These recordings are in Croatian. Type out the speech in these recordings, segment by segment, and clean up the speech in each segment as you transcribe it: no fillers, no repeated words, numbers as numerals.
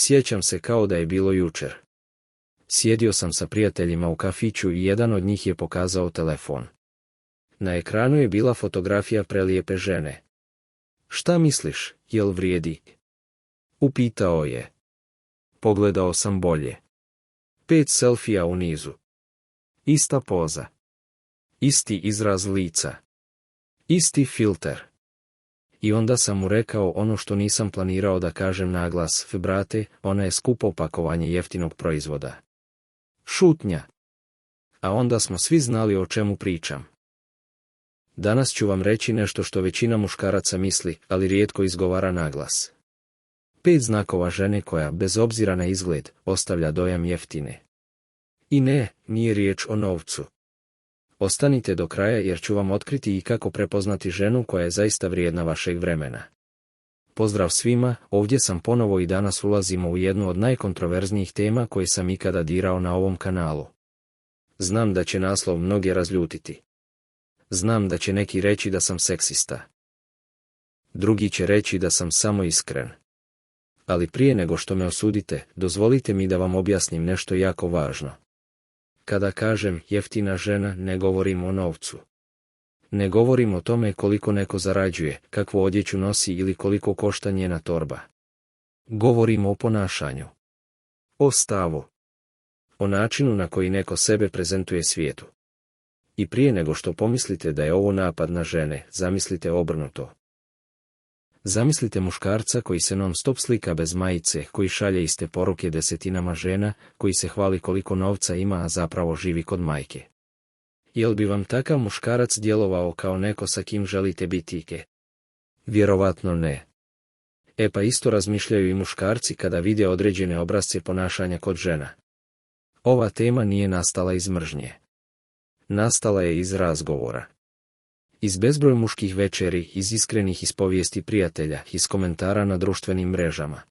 Sjećam se kao da je bilo jučer. Sjedio sam sa prijateljima u kafiću i jedan od njih je pokazao telefon. Na ekranu je bila fotografija prelijepe žene. Šta misliš, jel vrijedi? Upitao je. Pogledao sam bolje. 5 selfija u nizu. Ista poza. Isti izraz lica. Isti filter. I onda sam mu rekao ono što nisam planirao da kažem naglas: brate, ona je skupo pakovanje jeftinog proizvoda. Šutnja. A onda smo svi znali o čemu pričam. Danas ću vam reći nešto što većina muškaraca misli, ali rijetko izgovara naglas. 5 znakova žene koja, bez obzira na izgled, ostavlja dojam jeftine. I ne, nije riječ o novcu. Ostanite do kraja jer ću vam otkriti i kako prepoznati ženu koja je zaista vrijedna vašeg vremena. Pozdrav svima, ovdje sam ponovo i danas ulazimo u jednu od najkontroverznijih tema koje sam ikada dirao na ovom kanalu. Znam da će naslov mnoge razljutiti. Znam da će neki reći da sam seksista. Drugi će reći da sam samo iskren. Ali prije nego što me osudite, dozvolite mi da vam objasnim nešto jako važno. Kada kažem jeftina žena, ne govorim o novcu. Ne govorim o tome koliko neko zarađuje, kakvu odjeću nosi ili koliko košta njena torba. Govorim o ponašanju. O stavu. O načinu na koji neko sebe prezentuje svijetu. I prije nego što pomislite da je ovo napad na žene, zamislite obrnuto. Zamislite muškarca koji se non stop slika bez majice, koji šalje iste poruke desetinama žena, koji se hvali koliko novca ima, a zapravo živi kod majke. Jel bi vam takav muškarac djelovao kao neko sa kim želite biti? Vjerovatno ne. Pa isto razmišljaju i muškarci kada vide određene obrasce ponašanja kod žena. Ova tema nije nastala iz mržnje. Nastala je iz razgovora. Iz bezbroj muških večeri, iz iskrenih ispovijesti prijatelja, iz komentara na društvenim mrežama.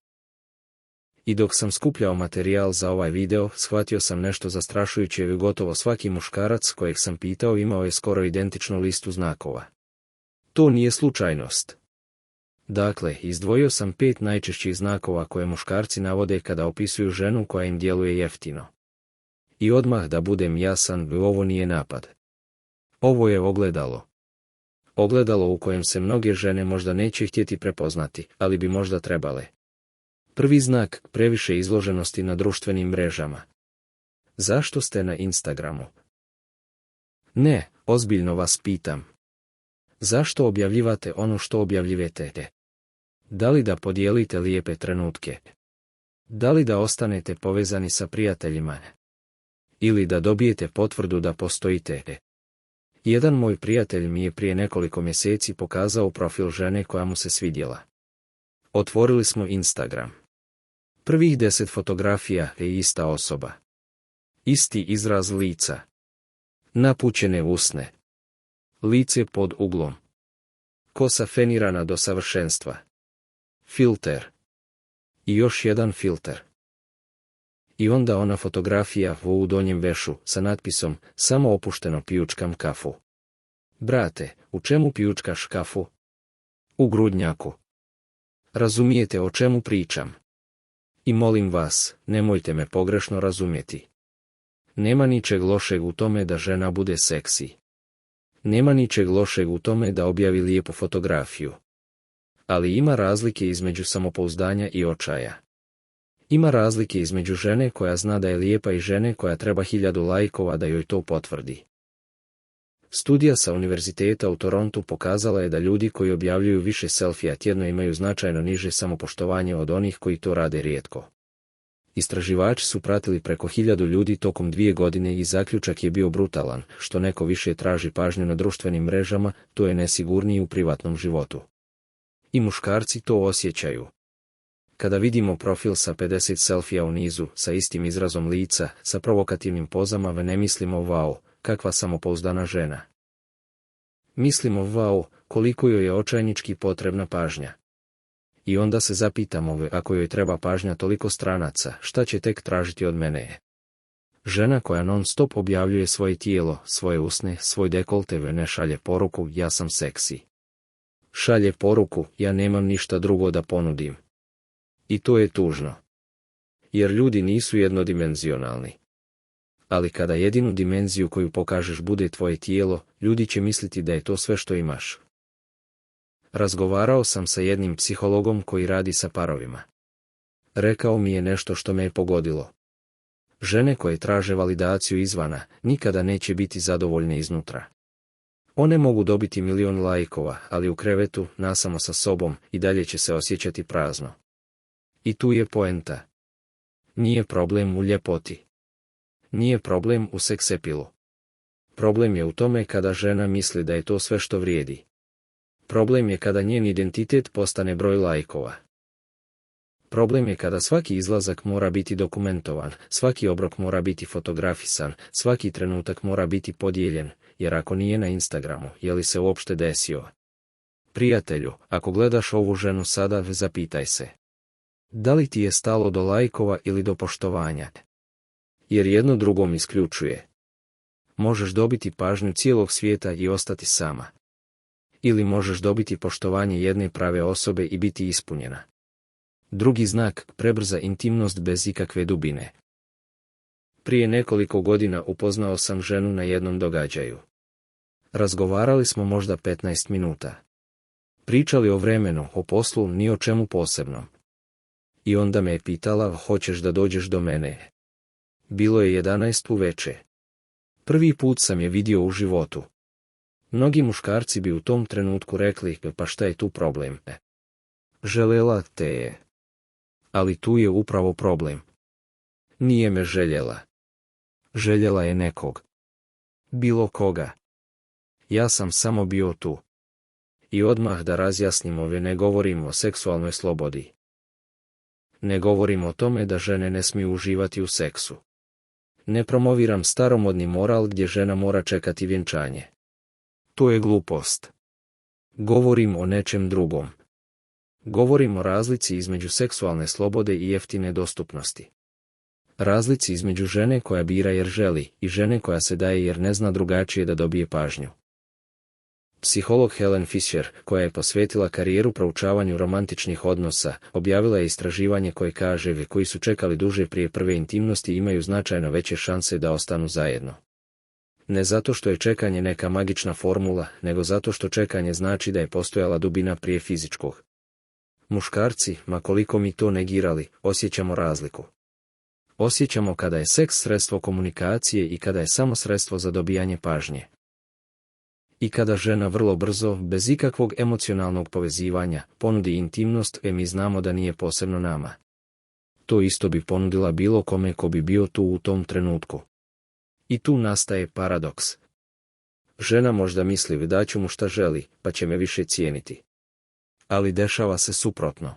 I dok sam skupljao materijal za ovaj video, shvatio sam nešto zastrašujuće i gotovo svaki muškarac kojeg sam pitao imao je skoro identičnu listu znakova. To nije slučajnost. Dakle, izdvojio sam 5 najčešćih znakova koje muškarci navode kada opisuju ženu koja im djeluje jeftino. I odmah da budem jasan, ovo nije napad. Ovo je ogledalo. Ogledalo u kojem se mnoge žene možda neće htjeti prepoznati, ali bi možda trebale. Prvi znak, previše izloženosti na društvenim mrežama. Zašto ste na Instagramu? Ne, ozbiljno vas pitam. Zašto objavljivate ono što objavljujete? Da li da podijelite lijepe trenutke? Da li da ostanete povezani sa prijateljima? Ili da dobijete potvrdu da postojite? Jedan moj prijatelj mi je prije nekoliko mjeseci pokazao profil žene koja mu se svidjela. Otvorili smo Instagram. Prvih 10 fotografija je ista osoba. Isti izraz lica. Napućene usne. Lice pod uglom. Kosa fenirana do savršenstva. Filter. I još jedan filter. I onda ona fotografija u donjem vešu sa natpisom samo opušteno pijučkam kafu. Brate, u čemu pijučkaš kafu? U grudnjaku. Razumijete o čemu pričam? I molim vas, nemojte me pogrešno razumjeti. Nema ničeg lošeg u tome da žena bude seksi. Nema ničeg lošeg u tome da objavi lijepu fotografiju. Ali ima razlike između samopouzdanja i očaja. Ima razlike između žene koja zna da je lijepa i žene koja treba 1000 lajkova da joj to potvrdi. Studija sa Univerziteta u Torontu pokazala je da ljudi koji objavljuju više selfija tjedno imaju značajno niže samopoštovanje od onih koji to rade rijetko. Istraživači su pratili preko 1000 ljudi tokom 2 godine i zaključak je bio brutalan: što neko više traži pažnju na društvenim mrežama, to je nesigurniji u privatnom životu. I muškarci to osjećaju. Kada vidimo profil sa 50 selfija u nizu, sa istim izrazom lica, sa provokativnim pozama, ne mislimo wow, kakva samopouzdana žena. Mislimo wow, koliko joj je očajnički potrebna pažnja. I onda se zapitamo, ako joj treba pažnja toliko stranaca, šta će tek tražiti od mene? Žena koja non stop objavljuje svoje tijelo, svoje usne, svoj dekolte, ne šalje poruku ja sam seksi. Šalje poruku ja nemam ništa drugo da ponudim. I to je tužno. Jer ljudi nisu jednodimenzionalni. Ali kada jedinu dimenziju koju pokažeš bude tvoje tijelo, ljudi će misliti da je to sve što imaš. Razgovarao sam sa jednim psihologom koji radi sa parovima. Rekao mi je nešto što me je pogodilo. Žene koje traže validaciju izvana, nikada neće biti zadovoljne iznutra. One mogu dobiti 1.000.000 lajkova, ali u krevetu, nasamo sa sobom, i dalje će se osjećati prazno. I tu je poenta. Nije problem u ljepoti. Nije problem u seksepilu. Problem je u tome kada žena misli da je to sve što vrijedi. Problem je kada njen identitet postane broj lajkova. Problem je kada svaki izlazak mora biti dokumentovan, svaki obrok mora biti fotografisan, svaki trenutak mora biti podijeljen, jer ako nije na Instagramu, je li se uopšte desio? Prijatelju, ako gledaš ovu ženu sada, zapitaj se. Da li ti je stalo do lajkova ili do poštovanja? Jer jedno drugom isključuje. Možeš dobiti pažnju cijelog svijeta i ostati sama. Ili možeš dobiti poštovanje jedne prave osobe i biti ispunjena. Drugi znak, prebrza intimnost bez ikakve dubine. Prije nekoliko godina upoznao sam ženu na jednom događaju. Razgovarali smo možda 15 minuta. Pričali o vremenu, o poslu, ni o čemu posebnom. I onda me je pitala, hoćeš da dođeš do mene? Bilo je 11 uveče. Prvi put sam je vidio u životu. Mnogi muškarci bi u tom trenutku rekli, pa šta je tu problem? Želela te je. Ali tu je upravo problem. Nije me željela. Željela je nekog. Bilo koga. Ja sam samo bio tu. I odmah da razjasnimo, ne govorim o seksualnoj slobodi. Ne govorim o tome da žene ne smiju uživati u seksu. Ne promoviram staromodni moral gdje žena mora čekati vjenčanje. To je glupost. Govorim o nečem drugom. Govorim o razlici između seksualne slobode i jeftine dostupnosti. Razlici između žene koja bira jer želi i žene koja se daje jer ne zna drugačije da dobije pažnju. Psiholog Helen Fisher, koja je posvetila karijeru proučavanju romantičnih odnosa, objavila je istraživanje koje kaže koji su čekali duže prije prve intimnosti imaju značajno veće šanse da ostanu zajedno. Ne zato što je čekanje neka magična formula, nego zato što čekanje znači da je postojala dubina prije fizičkog. Muškarci, ma koliko mi to negirali, osjećamo razliku. Osjećamo kada je seks sredstvo komunikacije i kada je samo sredstvo za dobijanje pažnje. I kada žena vrlo brzo, bez ikakvog emocionalnog povezivanja, ponudi intimnost, mi znamo da nije posebno nama. To isto bi ponudila bilo kome ko bi bio tu u tom trenutku. I tu nastaje paradoks. Žena možda misli da ću mu šta želi, pa će me više cijeniti. Ali dešava se suprotno.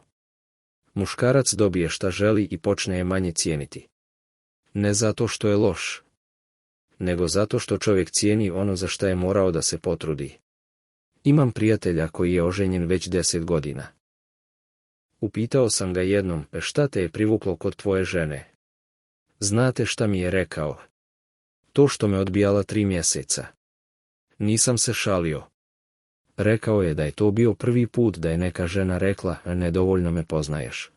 Muškarac dobije šta želi i počne je manje cijeniti. Ne zato što je loš, nego zato što čovjek cijeni ono za šta je morao da se potrudi. Imam prijatelja koji je oženjen već 10 godina. Upitao sam ga jednom, šta te je privuklo kod tvoje žene? Znate šta mi je rekao? To što me odbijala 3 mjeseca. Nisam se šalio. Rekao je da je to bio prvi put da je neka žena rekla, nedovoljno me poznaješ.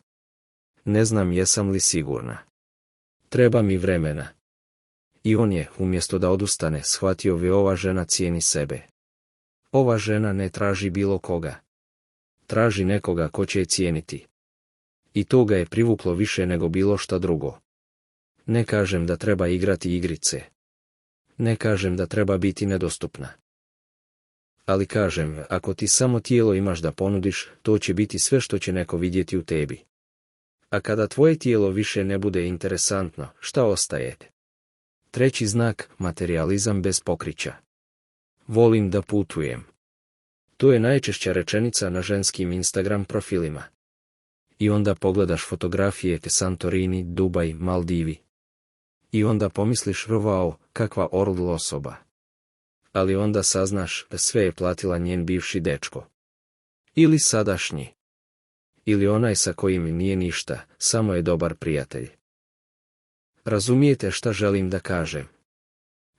Ne znam jesam li sigurna. Treba mi vremena. I on je, umjesto da odustane, shvatio ova žena cijeni sebe. Ova žena ne traži bilo koga. Traži nekoga ko će je cijeniti. I to ga je privuklo više nego bilo šta drugo. Ne kažem da treba igrati igrice. Ne kažem da treba biti nedostupna. Ali kažem, ako ti samo tijelo imaš da ponudiš, to će biti sve što će neko vidjeti u tebi. A kada tvoje tijelo više ne bude interesantno, šta ostaje? Treći znak, materijalizam bez pokrića. Volim da putujem. To je najčešća rečenica na ženskim Instagram profilima. I onda pogledaš fotografije Santorini, Dubaj, Maldivi. I onda pomisliš, wow, kakva orl osoba. Ali onda saznaš, sve je platila njen bivši dečko. Ili sadašnji. Ili onaj sa kojim nije ništa, samo je dobar prijatelj. Razumijete šta želim da kažem?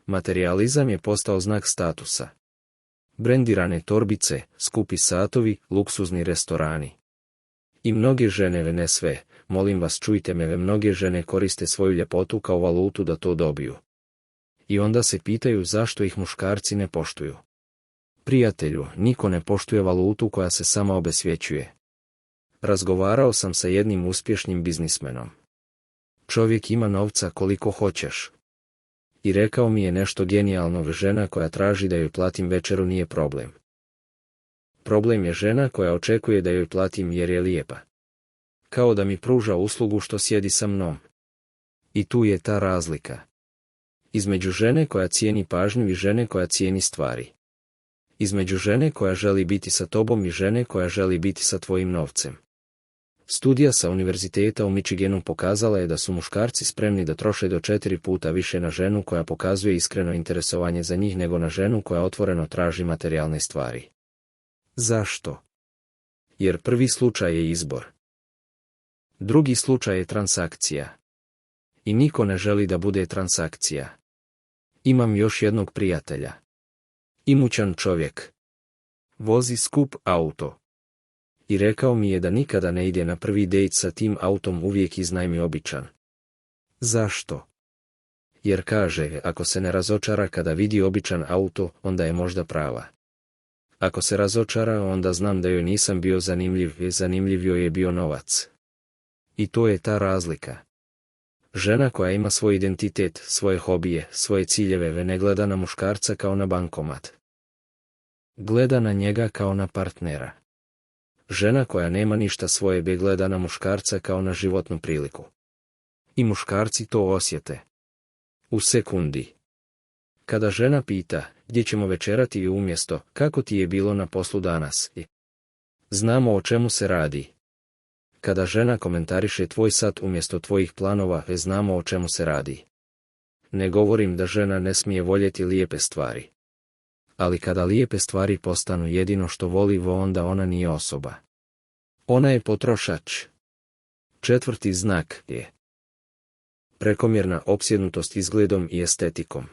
Materializam je postao znak statusa. Brendirane torbice, skupi satovi, luksuzni restorani. I mnoge žene, ne sve, molim vas čujte me, mnoge žene koriste svoju ljepotu kao valutu da to dobiju. I onda se pitaju zašto ih muškarci ne poštuju. Prijatelju, niko ne poštuje valutu koja se sama obesvjećuje. Razgovarao sam sa jednim uspješnim biznismenom. Čovjek ima novca koliko hoćeš. I rekao mi je nešto genijalno, žena koja traži da joj platim večeru nije problem. Problem je žena koja očekuje da joj platim jer je lijepa. Kao da mi pruža uslugu što sjedi sa mnom. I tu je ta razlika. Između žene koja cijeni pažnju i žene koja cijeni stvari. Između žene koja želi biti sa tobom i žene koja želi biti sa tvojim novcem. Studija sa univerziteta u Michiganu pokazala je da su muškarci spremni da troše do 4 puta više na ženu koja pokazuje iskreno interesovanje za njih nego na ženu koja otvoreno traži materijalne stvari. Zašto? Jer prvi slučaj je izbor. Drugi slučaj je transakcija. I niko ne želi da bude transakcija. Imam još jednog prijatelja. Imućan čovjek. Vozi skup auto. I rekao mi je da nikada ne ide na prvi dejt sa tim autom, uvijek iznajmi običan. Zašto? Jer kaže, ako se ne razočara kada vidi običan auto, onda je možda prava. Ako se razočara, onda znam da joj nisam bio zanimljiv, zanimljiv joj je bio novac. I to je ta razlika. Žena koja ima svoj identitet, svoje hobije, svoje ciljeve, ne gleda na muškarca kao na bankomat. Gleda na njega kao na partnera. Žena koja nema ništa svoje gleda na muškarca kao na životnu priliku. I muškarci to osjete. U sekundi. Kada žena pita, gdje ćemo večerati umjesto, kako ti je bilo na poslu danas? Znamo o čemu se radi. Kada žena komentariše tvoj sat umjesto tvojih planova, znamo o čemu se radi. Ne govorim da žena ne smije voljeti lijepe stvari. Ali kada lijepe stvari postanu jedino što voli, onda ona nije osoba. Ona je potrošač. Četvrti znak je prekomjerna opsjednutost izgledom i estetikom.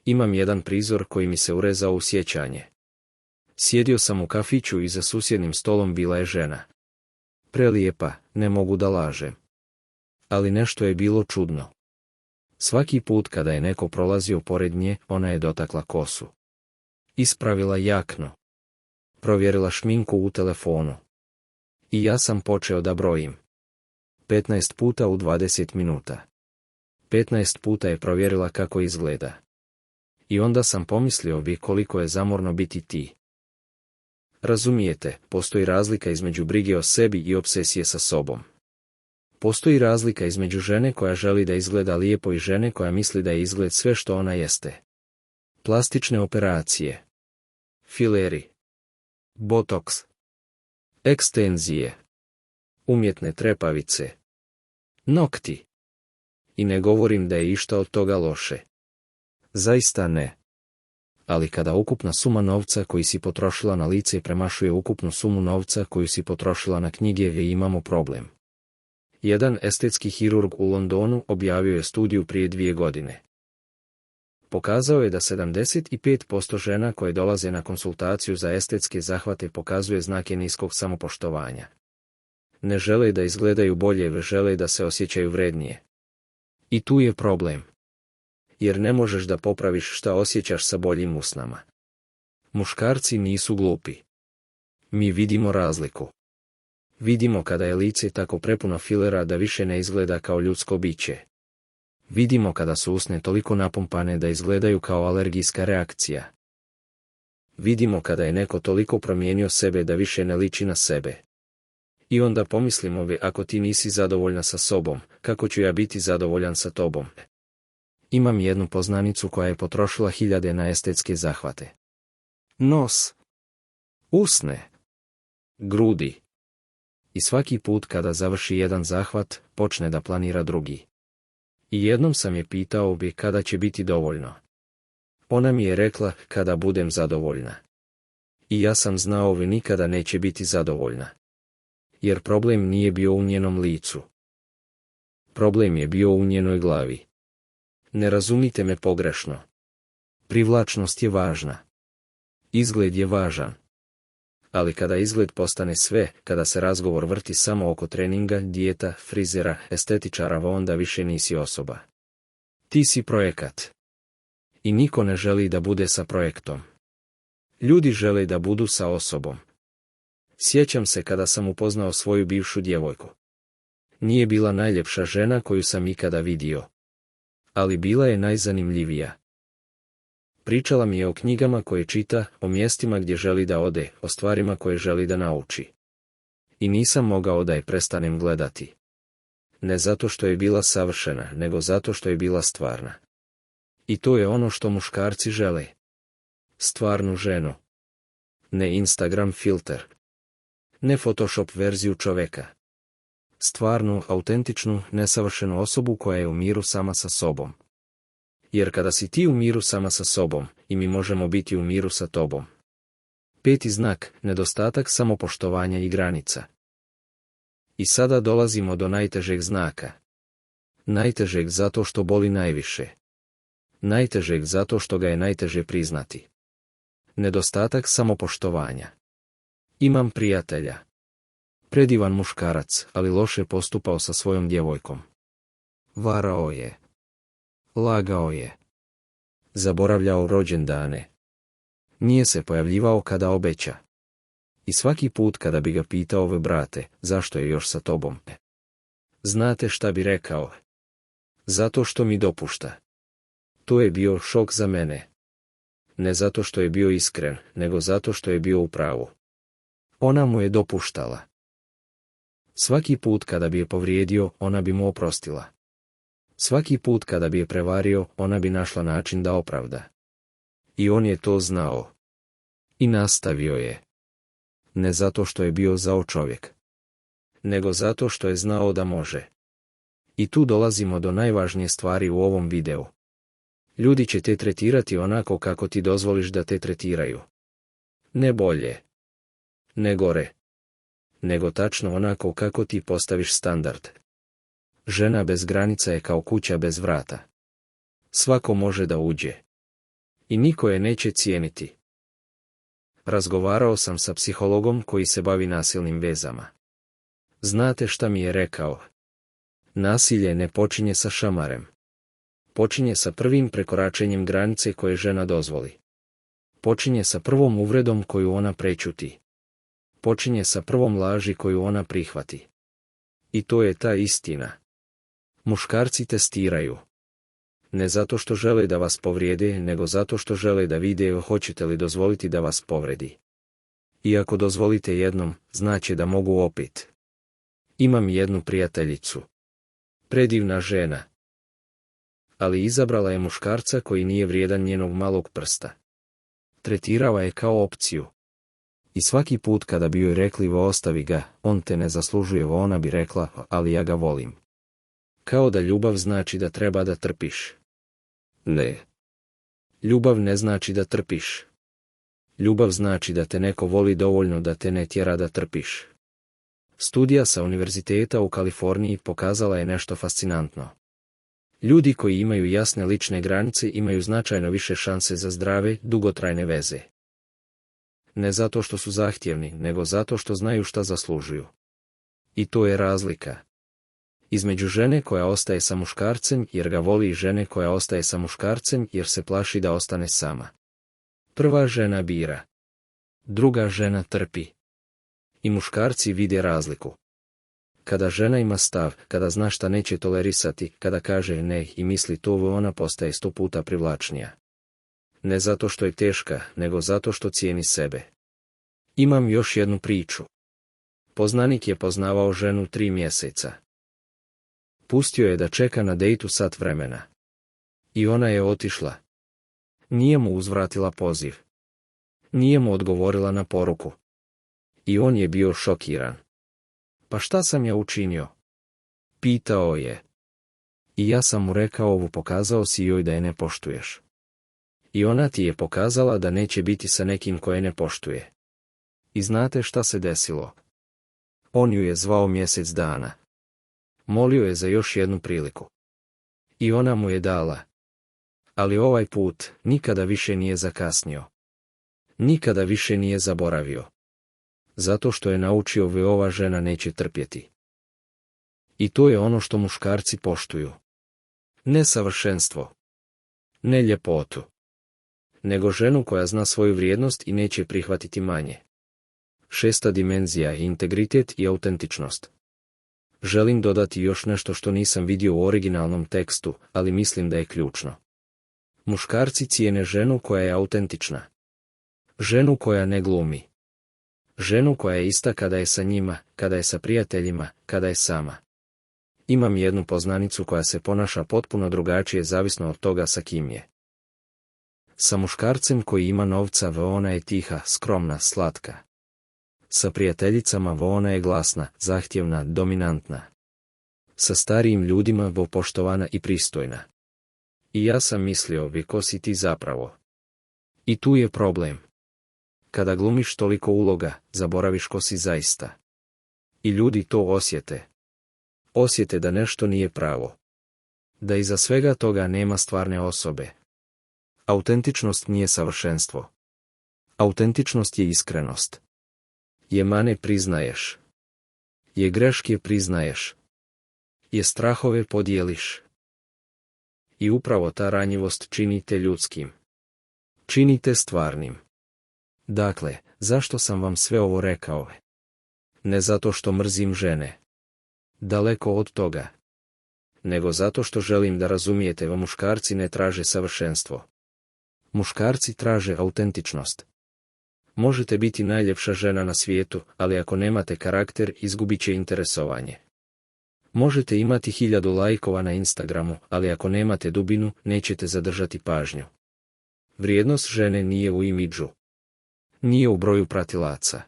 Imam jedan prizor koji mi se urezao u sjećanje. Sjedio sam u kafiću i za susjednim stolom bila je žena. Prelijepa, ne mogu da lažem. Ali nešto je bilo čudno. Svaki put kada je neko prolazio pored nje, ona je dotakla kosu. Ispravila jaknu. Provjerila šminku u telefonu. I ja sam počeo da brojim. 15 puta u 20 minuta. 15 puta je provjerila kako izgleda. I onda sam pomislio koliko je zamorno biti ti. Razumijete, postoji razlika između brige o sebi i obsesije sa sobom. Postoji razlika između žene koja želi da izgleda lijepo i žene koja misli da je izgled sve što ona jeste. Plastične operacije. Fileri. Botoks. Ekstenzije. Umjetne trepavice. Nokti. I ne govorim da je išta od toga loše. Zaista ne. Ali kada ukupna suma novca koji si potrošila na lice premašuje ukupnu sumu novca koju si potrošila na knjige, imamo problem. Jedan estetski hirurg u Londonu objavio je studiju prije 2 godine. Pokazao je da 75% žena koje dolaze na konsultaciju za estetske zahvate pokazuje znake niskog samopoštovanja. Ne žele da izgledaju bolje, žele da se osjećaju vrednije. I tu je problem. Jer ne možeš da popraviš šta osjećaš sa boljim usnama. Muškarci nisu glupi. Mi vidimo razliku. Vidimo kada je lice tako prepuno filera da više ne izgleda kao ljudsko biće. Vidimo kada su usne toliko napumpane da izgledaju kao alergijska reakcija. Vidimo kada je neko toliko promijenio sebe da više ne liči na sebe. I onda pomislimo, ako ti nisi zadovoljna sa sobom, kako ću ja biti zadovoljan sa tobom? Imam jednu poznanicu koja je potrošila 1000 na estetske zahvate. Nos. Usne. Grudi. I svaki put kada završi jedan zahvat, počne da planira drugi. I jednom sam je pitao kada će biti dovoljno. Ona mi je rekla, kada budem zadovoljna. I ja sam znao nikada neće biti zadovoljna. Jer problem nije bio u njenom licu. Problem je bio u njenoj glavi. Ne razumite me pogrešno. Privlačnost je važna. Izgled je važan. Ali kada izgled postane sve, kada se razgovor vrti samo oko treninga, dijeta, frizera, estetičara, onda više nisi osoba. Ti si projekat. I niko ne želi da bude sa projektom. Ljudi žele da budu sa osobom. Sjećam se kada sam upoznao svoju bivšu djevojku. Nije bila najljepša žena koju sam ikada vidio. Ali bila je najzanimljivija. Pričala mi je o knjigama koje čita, o mjestima gdje želi da ode, o stvarima koje želi da nauči. I nisam mogao da je prestanem gledati. Ne zato što je bila savršena, nego zato što je bila stvarna. I to je ono što muškarci žele. Stvarnu ženu. Ne Instagram filter. Ne Photoshop verziju čoveka. Stvarnu, autentičnu, nesavršenu osobu koja je u miru sama sa sobom. Jer kada si ti u miru sama sa sobom, i mi možemo biti u miru sa tobom. 5. znak, nedostatak samopoštovanja i granica. I sada dolazimo do najtežeg znaka. Najtežeg zato što boli najviše. Najtežeg zato što ga je najteže priznati. Nedostatak samopoštovanja. Imam prijatelja. Predivan muškarac, ali loše postupao sa svojom djevojkom. Varao je. Lagao je. Zaboravljao rođendane. Nije se pojavljivao kada obeća. I svaki put kada bi ga pitao: brate, zašto je još sa tobom? Znate šta bi rekao? Zato što mi dopušta. To je bio šok za mene. Ne zato što je bio iskren, nego zato što je bio u pravu. Ona mu je dopuštala. Svaki put kada bi je povrijedio, ona bi mu oprostila. Svaki put kada bi je prevario, ona bi našla način da opravda. I on je to znao. I nastavio je. Ne zato što je bio zao čovjek. Nego zato što je znao da može. I tu dolazimo do najvažnije stvari u ovom videu. Ljudi će te tretirati onako kako ti dozvoliš da te tretiraju. Ne bolje. Ne gore. Nego tačno onako kako ti postaviš standard. Žena bez granica je kao kuća bez vrata. Svako može da uđe. I niko je neće cijeniti. Razgovarao sam sa psihologom koji se bavi nasilnim vezama. Znate šta mi je rekao? Nasilje ne počinje sa šamarem. Počinje sa prvim prekoračenjem granice koje žena dozvoli. Počinje sa prvom uvredom koju ona prećuti. Počinje sa prvom laži koju ona prihvati. I to je ta istina. Muškarci testiraju. Ne zato što žele da vas povrijede, nego zato što žele da vide hoćete li dozvoliti da vas povredi. I ako dozvolite jednom, znači da mogu opet. Imam jednu prijateljicu. Predivna žena. Ali izabrala je muškarca koji nije vrijedan njenog malog prsta. Tretirala je kao opciju. I svaki put kada bi joj rekli: ostavi ga, on te ne zaslužuje, ona bi rekla: ali ja ga volim. Kao da ljubav znači da treba da trpiš. Ne. Ljubav ne znači da trpiš. Ljubav znači da te neko voli dovoljno da te ne tjera da trpiš. Studija sa univerziteta u Kaliforniji pokazala je nešto fascinantno. Ljudi koji imaju jasne lične granice imaju značajno više šanse za zdrave, dugotrajne veze. Ne zato što su zahtjevni, nego zato što znaju šta zaslužuju. I to je razlika. Između žene koja ostaje sa muškarcem jer ga voli i žene koja ostaje sa muškarcem jer se plaši da ostane sama. Prva žena bira. Druga žena trpi. I muškarci vide razliku. Kada žena ima stav, kada zna šta neće tolerisati, kada kaže ne i misli to, ona postaje 100 puta privlačnija. Ne zato što je teška, nego zato što cijeni sebe. Imam još jednu priču. Poznanik je poznavao ženu 3 mjeseca. Pustio je da čeka na dejtu sat vremena. I ona je otišla. Nije mu uzvratila poziv. Nije mu odgovorila na poruku. I on je bio šokiran. Pa šta sam ja učinio? Pitao je. I ja sam mu rekao: pokazao si joj da je ne poštuješ. I ona ti je pokazala da neće biti sa nekim koje ne poštuje. I znate šta se desilo? On ju je zvao mjesec dana. Molio je za još jednu priliku. I ona mu je dala. Ali ovaj put nikada više nije zakasnio. Nikada više nije zaboravio. Zato što je naučio da ova žena neće trpjeti. I to je ono što muškarci poštuju. Ne savršenstvo. Ne ljepotu. Nego ženu koja zna svoju vrijednost i neće prihvatiti manje. 6. dimenzija je integritet i autentičnost. Želim dodati još nešto što nisam vidio u originalnom tekstu, ali mislim da je ključno. Muškarci cijene ženu koja je autentična. Ženu koja ne glumi. Ženu koja je ista kada je sa njima, kada je sa prijateljima, kada je sama. Imam jednu poznanicu koja se ponaša potpuno drugačije zavisno od toga sa kim je. Sa muškarcem koji ima novca ona je tiha, skromna, slatka. Sa prijateljicama ona je glasna, zahtjevna, dominantna. Sa starijim ljudima poštovana i pristojna. I ja sam mislio, ko si ti zapravo. I tu je problem. Kada glumiš toliko uloga, zaboraviš ko si zaista. I ljudi to osjete. Osjete da nešto nije pravo. Da iza svega toga nema stvarne osobe. Autentičnost nije savršenstvo. Autentičnost je iskrenost. Je mane priznaješ. Je greške priznaješ. Je strahove podijeliš. I upravo ta ranjivost činite ljudskim. Činite stvarnim. Dakle, zašto sam vam sve ovo rekao? Ne zato što mrzim žene. Daleko od toga. Nego zato što želim da razumijete da muškarci ne traže savršenstvo. Muškarci traže autentičnost. Možete biti najljepša žena na svijetu, ali ako nemate karakter, izgubit će interesovanje. Možete imati 1000 lajkova na Instagramu, ali ako nemate dubinu, nećete zadržati pažnju. Vrijednost žene nije u imidžu. Nije u broju pratilaca.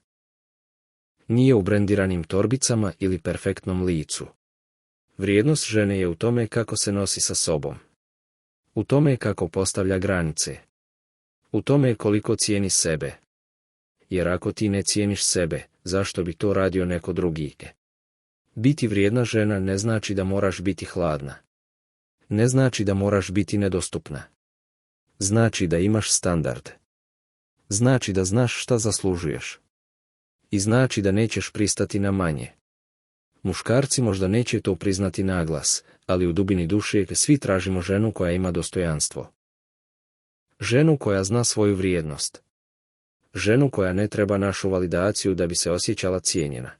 Nije u brendiranim torbicama ili perfektnom licu. Vrijednost žene je u tome kako se nosi sa sobom. U tome kako postavlja granice. U tome koliko cijeni sebe. Jer ako ti ne cijeniš sebe, zašto bi to radio neko drugi? Biti vrijedna žena ne znači da moraš biti hladna. Ne znači da moraš biti nedostupna. Znači da imaš standard. Znači da znaš šta zaslužuješ. I znači da nećeš pristati na manje. Muškarci možda neće to priznati naglas, ali u dubini duše svi tražimo ženu koja ima dostojanstvo. Ženu koja zna svoju vrijednost. Ženu koja ne treba našu validaciju da bi se osjećala cijenjena.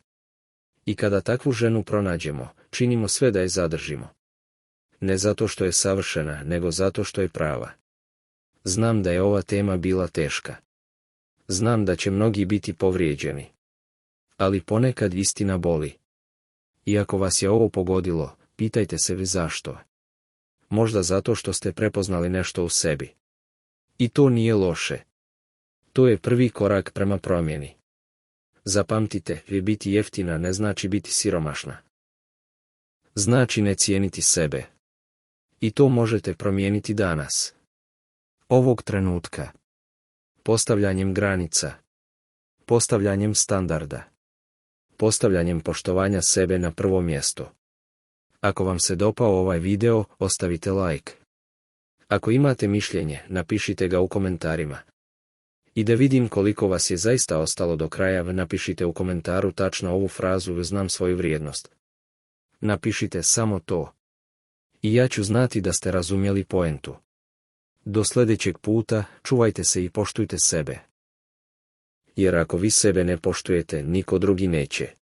I kada takvu ženu pronađemo, činimo sve da je zadržimo. Ne zato što je savršena, nego zato što je prava. Znam da je ova tema bila teška. Znam da će mnogi biti povrijeđeni. Ali ponekad istina boli. Iako vas je ovo pogodilo, pitajte se vi zašto. Možda zato što ste prepoznali nešto u sebi. I to nije loše. To je prvi korak prema promjeni. Zapamtite, biti jeftina ne znači biti siromašna. Znači ne cijeniti sebe. I to možete promijeniti danas. Ovog trenutka. Postavljanjem granica. Postavljanjem standarda. Postavljanjem poštovanja sebe na prvo mjesto. Ako vam se dopao ovaj video, ostavite like. Ako imate mišljenje, napišite ga u komentarima. I da vidim koliko vas je zaista ostalo do kraja, napišite u komentaru tačno ovu frazu znam svoju vrijednost. Napišite samo to. I ja ću znati da ste razumjeli poentu. Do sljedećeg puta, čuvajte se i poštujte sebe. Jer ako vi sebe ne poštujete, niko drugi neće.